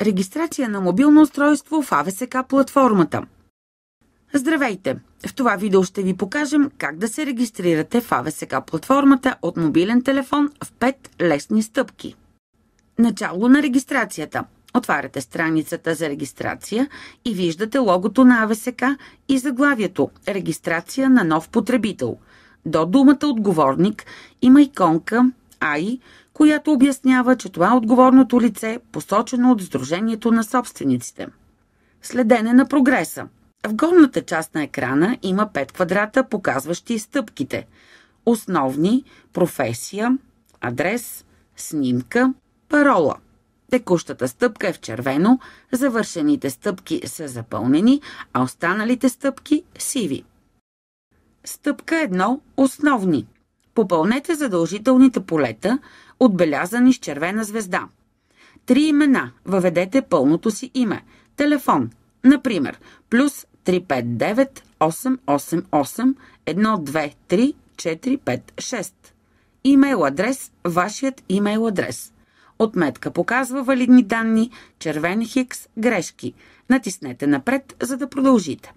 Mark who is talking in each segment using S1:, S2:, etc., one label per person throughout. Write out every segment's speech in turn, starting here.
S1: Регистрация на мобилно устройство в АВСК платформата. Здравейте! В това видео ще ви покажем как да се регистрирате в АВСК платформата от мобилен телефон в 5 лесни стъпки. Начало на регистрацията. Отваряте страницата за регистрация и виждате логото на АВСК и заглавието «Регистрация на нов потребител». До думата «Отговорник» има иконка АИ, която обяснява, че това е отговорното лице, посочено от Сдружението на собствениците. Следене на прогреса. В горната част на екрана има 5 квадрата, показващи стъпките. Основни, професия, адрес, снимка, парола. Текущата стъпка е в червено, завършените стъпки са запълнени, а останалите стъпки сиви. Стъпка 1. Основни. Попълнете задължителните полета, отбелязани с червена звезда. 3 имена. Въведете пълното си име. Телефон. Например, плюс 359 888 123 456. Имейл адрес. Вашият имейл адрес. Отметка показва валидни данни, червен хикс, грешки. Натиснете напред, за да продължите.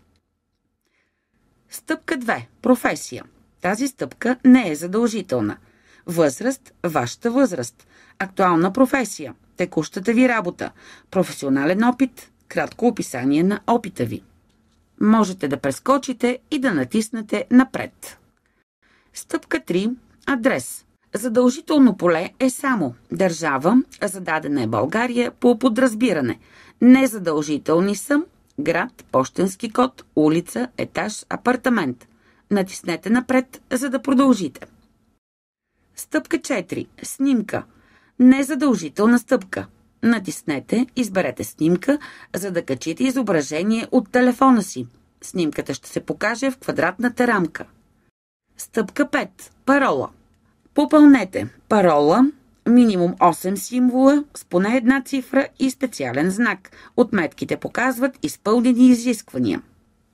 S1: Стъпка 2. Професия. Тази стъпка не е задължителна. Възраст – вашата възраст. Актуална професия – текущата ви работа. Професионален опит – кратко описание на опита ви. Можете да прескочите и да натиснете напред. Стъпка 3. Адрес. Задължително поле е само държава, зададена е България по подразбиране. Незадължителни са град, пощенски код, улица, етаж, апартамент. Натиснете напред, за да продължите. Стъпка 4. Снимка. Незадължителна стъпка. Натиснете, изберете снимка, за да качите изображение от телефона си. Снимката ще се покаже в квадратната рамка. Стъпка 5. Парола. Попълнете парола, минимум 8 символа с поне една цифра и специален знак. Отметките показват изпълнени изисквания.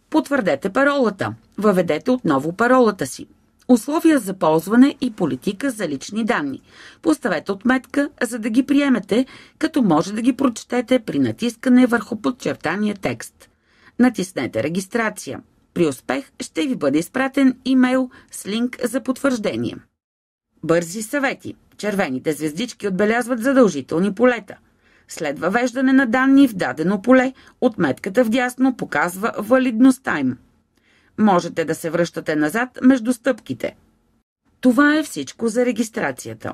S1: Потвърдете паролата. Въведете отново паролата си. Условия за ползване и политика за лични данни. Поставете отметка, за да ги приемете, като може да ги прочетете при натискане върху подчертания текст. Натиснете регистрация. При успех ще ви бъде изпратен имейл с линк за потвърждение. Бързи съвети. Червените звездички отбелязват задължителни полета. След въвеждане на данни в дадено поле, отметката вдясно показва валидността им. Можете да се връщате назад между стъпките. Това е всичко за регистрацията.